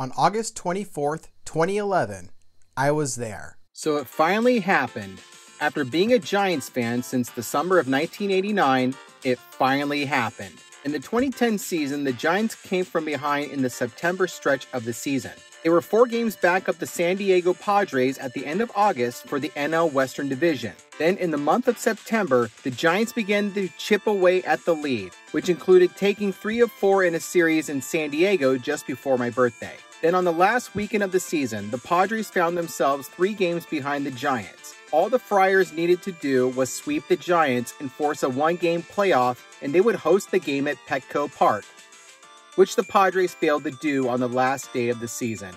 On August 24th, 2011, I was there. So it finally happened. After being a Giants fan since the summer of 1989, it finally happened. In the 2010 season, the Giants came from behind in the September stretch of the season. They were 4 games back of the San Diego Padres at the end of August for the NL Western Division. Then in the month of September, the Giants began to chip away at the lead, which included taking 3 of 4 in a series in San Diego just before my birthday. Then on the last weekend of the season, the Padres found themselves 3 games behind the Giants. All the Friars needed to do was sweep the Giants and force a 1-game playoff, and they would host the game at Petco Park, which the Padres failed to do on the last day of the season.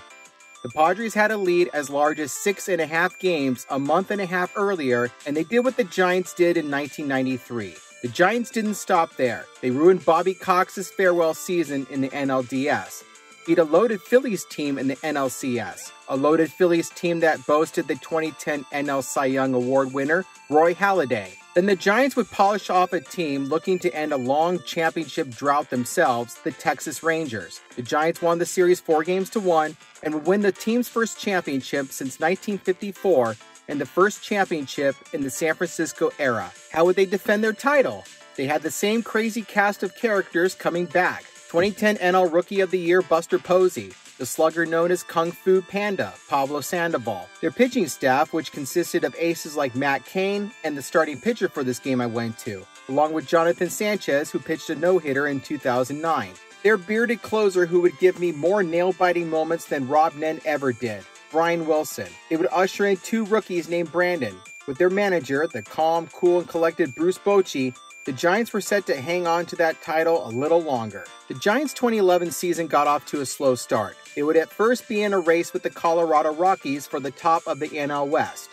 The Padres had a lead as large as 6.5 games a month and a half earlier, and they did what the Giants did in 1993. The Giants didn't stop there. They ruined Bobby Cox's farewell season in the NLDS. Beat a loaded Phillies team in the NLCS, a loaded Phillies team that boasted the 2010 NL Cy Young Award winner, Roy Halladay. Then the Giants would polish off a team looking to end a long championship drought themselves, the Texas Rangers. The Giants won the series 4-1 and would win the team's first championship since 1954 and the first championship in the San Francisco era. How would they defend their title? They had the same crazy cast of characters coming back. 2010 NL Rookie of the Year Buster Posey, the slugger known as Kung Fu Panda, Pablo Sandoval. Their pitching staff, which consisted of aces like Matt Cain and the starting pitcher for this game I went to, along with Jonathan Sanchez, who pitched a no-hitter in 2009. Their bearded closer who would give me more nail-biting moments than Rob Nen ever did, Brian Wilson. They would usher in 2 rookies named Brandon. With their manager, the calm, cool, and collected Bruce Bochy, the Giants were set to hang on to that title a little longer. The Giants' 2011 season got off to a slow start. They would at first be in a race with the Colorado Rockies for the top of the NL West.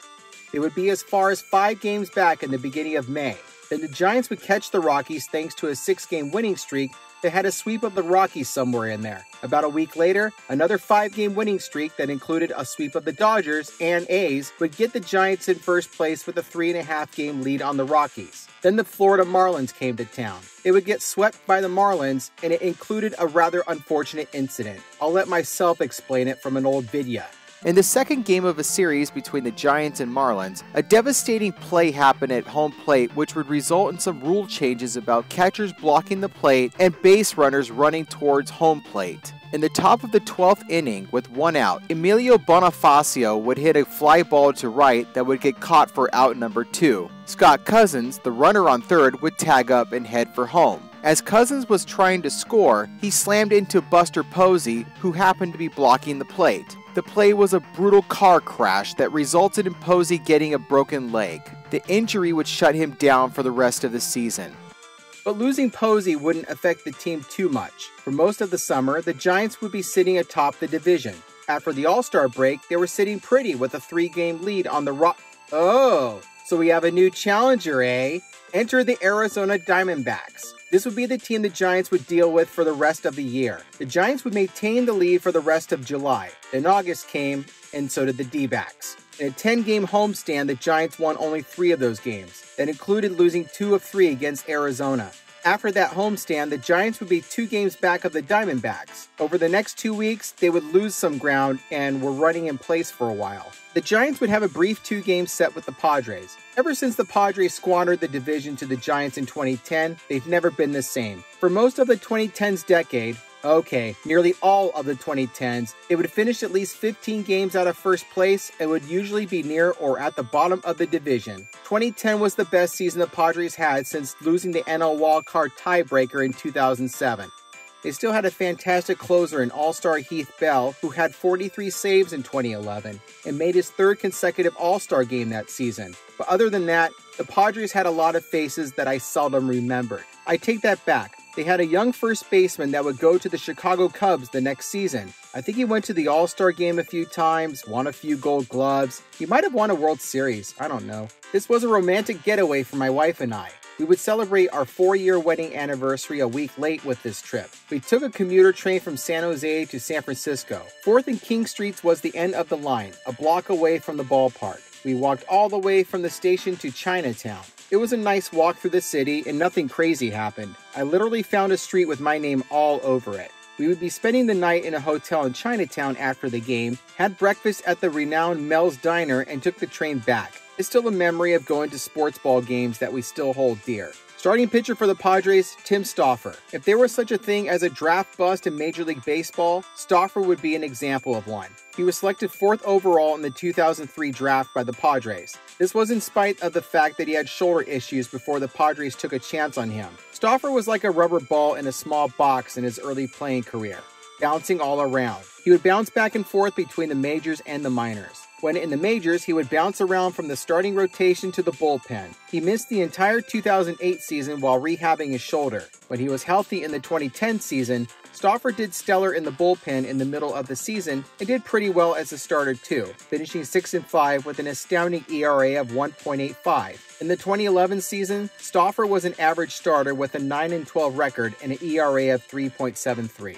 They would be as far as 5 games back in the beginning of May. Then the Giants would catch the Rockies thanks to a 6-game winning streak that had a sweep of the Rockies somewhere in there. About a week later, another 5-game winning streak that included a sweep of the Dodgers and A's would get the Giants in first place with a 3.5-game lead on the Rockies. Then the Florida Marlins came to town. They would get swept by the Marlins, and it included a rather unfortunate incident. I'll let myself explain it from an old video. In the second game of a series between the Giants and Marlins, a devastating play happened at home plate which would result in some rule changes about catchers blocking the plate and base runners running towards home plate. In the top of the 12th inning, with 1 out, Emilio Bonifacio would hit a fly ball to right that would get caught for out number 2. Scott Cousins, the runner on third, would tag up and head for home. As Cousins was trying to score, he slammed into Buster Posey, who happened to be blocking the plate. The play was a brutal car crash that resulted in Posey getting a broken leg. The injury would shut him down for the rest of the season. But losing Posey wouldn't affect the team too much. For most of the summer, the Giants would be sitting atop the division. After the All-Star break, they were sitting pretty with a 3-game lead on the Oh, so we have a new challenger, eh? Enter the Arizona Diamondbacks. This would be the team the Giants would deal with for the rest of the year. The Giants would maintain the lead for the rest of July. Then August came, and so did the D-backs. In a 10-game homestand, the Giants won only 3 of those games. That included losing 2 of 3 against Arizona. After that homestand, the Giants would be 2 games back of the Diamondbacks. Over the next 2 weeks, they would lose some ground and were running in place for a while. The Giants would have a brief 2-game set with the Padres. Ever since the Padres squandered the division to the Giants in 2010, they've never been the same. For most of the 2010s decade, nearly all of the 2010s, it would finish at least 15 games out of first place and would usually be near or at the bottom of the division. 2010 was the best season the Padres had since losing the NL wildcard tiebreaker in 2007. They still had a fantastic closer in All-Star Heath Bell, who had 43 saves in 2011 and made his 3rd consecutive All-Star game that season. But other than that, the Padres had a lot of faces that I seldom remembered. I take that back. They had a young first baseman that would go to the Chicago Cubs the next season. I think he went to the All-Star game a few times, won a few gold gloves. He might have won a World Series, I don't know. This was a romantic getaway for my wife and I. We would celebrate our 4-year wedding anniversary a week late with this trip. We took a commuter train from San Jose to San Francisco. 4th and King Streets was the end of the line, a block away from the ballpark. We walked all the way from the station to Chinatown. It was a nice walk through the city and nothing crazy happened. I literally found a street with my name all over it. We would be spending the night in a hotel in Chinatown after the game, had breakfast at the renowned Mel's Diner, and took the train back. It's still a memory of going to sports ball games that we still hold dear. Starting pitcher for the Padres, Tim Stauffer. If there was such a thing as a draft bust in Major League Baseball, Stauffer would be an example of one. He was selected 4th overall in the 2003 draft by the Padres. This was in spite of the fact that he had shoulder issues before the Padres took a chance on him. Stauffer was like a rubber ball in a small box in his early playing career, bouncing all around. He would bounce back and forth between the majors and the minors. When in the majors, he would bounce around from the starting rotation to the bullpen. He missed the entire 2008 season while rehabbing his shoulder. When he was healthy in the 2010 season, Stauffer did stellar in the bullpen in the middle of the season and did pretty well as a starter too, finishing 6-5 with an astounding ERA of 1.85. In the 2011 season, Stauffer was an average starter with a 9-12 record and an ERA of 3.73.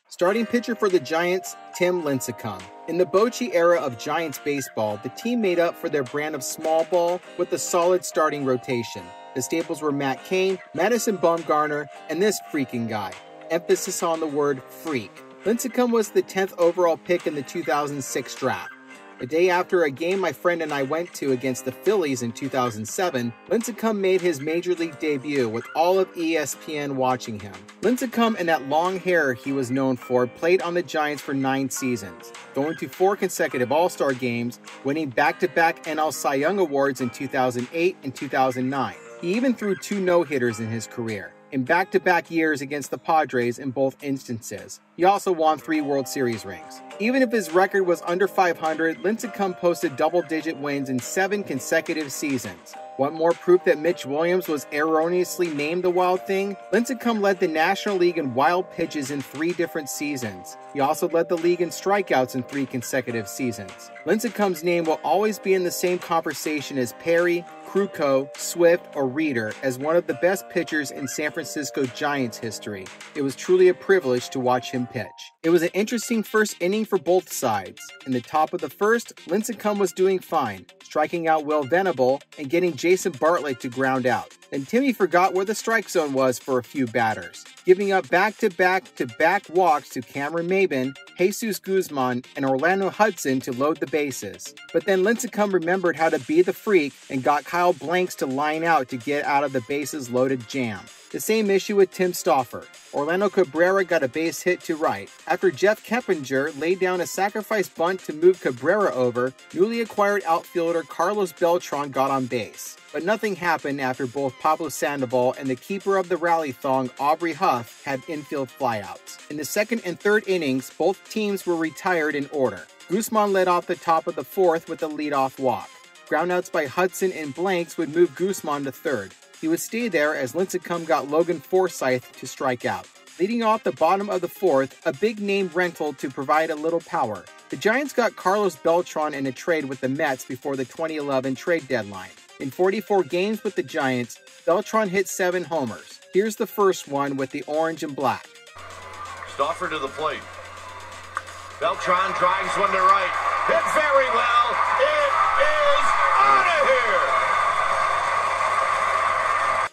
Starting pitcher for the Giants, Tim Lincecum. In the Bochy era of Giants baseball, the team made up for their brand of small ball with a solid starting rotation. The staples were Matt Cain, Madison Bumgarner, and this freaking guy. Emphasis on the word freak. Lincecum was the 10th overall pick in the 2006 draft. The day after a game my friend and I went to against the Phillies in 2007, Lincecum made his Major League debut with all of ESPN watching him. Lincecum and that long hair he was known for played on the Giants for 9 seasons, going to 4 consecutive All-Star games, winning back-to-back NL Cy Young Awards in 2008 and 2009. He even threw 2 no-hitters in his career, in back-to-back years against the Padres in both instances. He also won 3 World Series rings. Even if his record was under 500, Lincecum posted double-digit wins in 7 consecutive seasons. Want more proof that Mitch Williams was erroneously named the Wild Thing? Lincecum led the National League in wild pitches in 3 different seasons. He also led the league in strikeouts in 3 consecutive seasons. Lincecum's name will always be in the same conversation as Perry, Krukow, Swift, or Reeder as one of the best pitchers in San Francisco Giants history. It was truly a privilege to watch him pitch. It was an interesting first inning for both sides. In the top of the first, Lincecum was doing fine, striking out Will Venable and getting Jason Bartlett to ground out. Then Timmy forgot where the strike zone was for a few batters, giving up back-to-back walks to Cameron Maybin, Jesus Guzman, and Orlando Hudson to load the bases. But then Lincecum remembered how to be the freak and got Kyle Blanks to line out to get out of the bases loaded jam. The same issue with Tim Stauffer. Orlando Cabrera got a base hit to right. After Jeff Keppinger laid down a sacrifice bunt to move Cabrera over, newly acquired outfielder Carlos Beltran got on base. But nothing happened after both Pablo Sandoval and the keeper of the rally thong, Aubrey Huff, had infield flyouts. In the 2nd and 3rd innings, both teams were retired in order. Guzman led off the top of the 4th with a leadoff walk. Groundouts by Hudson and Blanks would move Guzman to 3rd. He would stay there as Lincecum got Logan Forsythe to strike out. Leading off the bottom of the 4th, a big-name rental to provide a little power. The Giants got Carlos Beltran in a trade with the Mets before the 2011 trade deadline. In 44 games with the Giants, Beltran hit 7 homers. Here's the first one with the orange and black. Stauffer to the plate. Beltran drives one to right. Hit very well. It is out of here.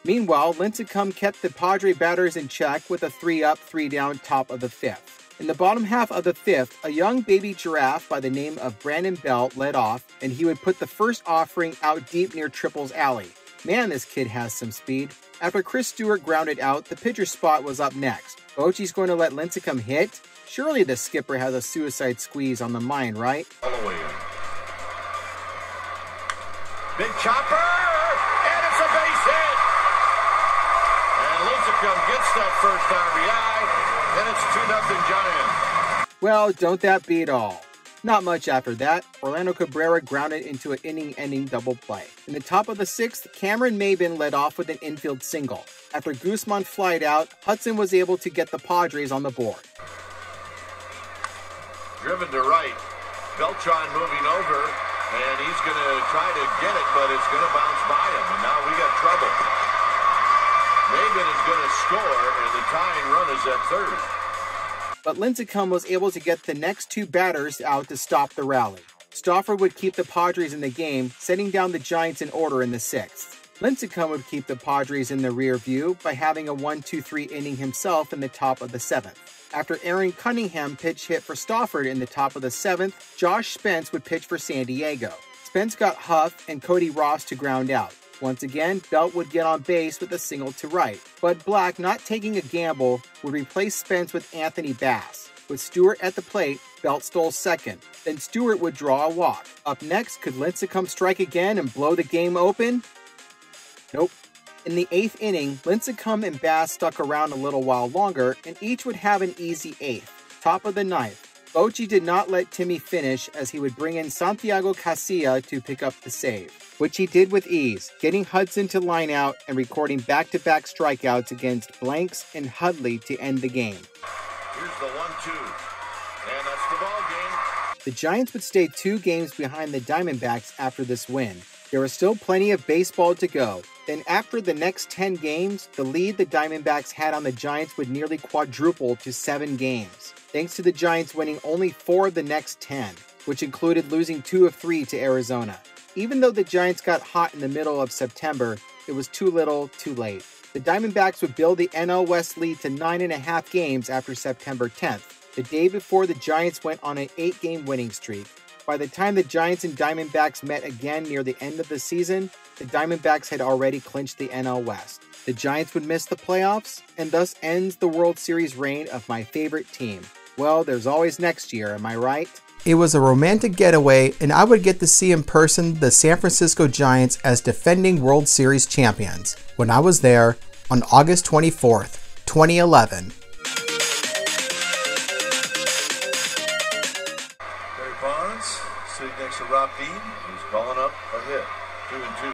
Meanwhile, Lincecum kept the Padre batters in check with a 3-up, 3-down top of the 5th. In the bottom half of the 5th, a young baby giraffe by the name of Brandon Belt led off, and he would put the first offering out deep near Triple's alley. Man, this kid has some speed. After Chris Stewart grounded out, the pitcher's spot was up next. Bochy's going to let Lincecum hit? Surely the skipper has a suicide squeeze on the mind, right? All the way in. Big chopper, and it's a base hit. And Lincecum gets that first RBI, and it's 2-0 Giants. Well, don't that beat all? Not much after that, Orlando Cabrera grounded into an inning-ending double play. In the top of the 6th, Cameron Maybin led off with an infield single. After Guzman flied out, Hudson was able to get the Padres on the board. Driven to right. Beltran moving over, and he's going to try to get it, but it's going to bounce by him, and now we got trouble. Maybin is going to score, and the tying run is at 3rd. But Lincecum was able to get the next 2 batters out to stop the rally. Stauffer would keep the Padres in the game, setting down the Giants in order in the 6th. Lincecum would keep the Padres in the rear view by having a 1-2-3 inning himself in the top of the 7th. After Aaron Cunningham pitch hit for Stafford in the top of the 7th, Josh Spence would pitch for San Diego. Spence got Huff and Cody Ross to ground out. Once again, Belt would get on base with a single to right. Bud Black, not taking a gamble, would replace Spence with Anthony Bass. With Stewart at the plate, Belt stole second. Then Stewart would draw a walk. Up next, could Lincecum strike again and blow the game open? Nope. In the 8th inning, Lincecum and Bass stuck around a little while longer, and each would have an easy 8th. Top of the 9th. Bochy did not let Timmy finish as he would bring in Santiago Casilla to pick up the save, which he did with ease, getting Hudson to line out and recording back-to-back strikeouts against Blanks and Hudley to end the game. Here's the 1-2, and that's the ball game. The Giants would stay 2 games behind the Diamondbacks after this win. There was still plenty of baseball to go. Then after the next 10 games, the lead the Diamondbacks had on the Giants would nearly quadruple to 7 games, thanks to the Giants winning only 4 of the next 10, which included losing 2 of 3 to Arizona. Even though the Giants got hot in the middle of September, it was too little, too late. The Diamondbacks would build the NL West lead to 9.5 games after September 10th, the day before the Giants went on an 8-game winning streak. By the time the Giants and Diamondbacks met again near the end of the season, the Diamondbacks had already clinched the NL West. The Giants would miss the playoffs, and thus ends the World Series reign of my favorite team. Well, there's always next year, am I right? It was a romantic getaway, and I would get to see in person the San Francisco Giants as defending World Series champions when I was there on August 24th, 2011. Barry Bonds sitting next to Rob Dean. He's calling up a hit. 2-2.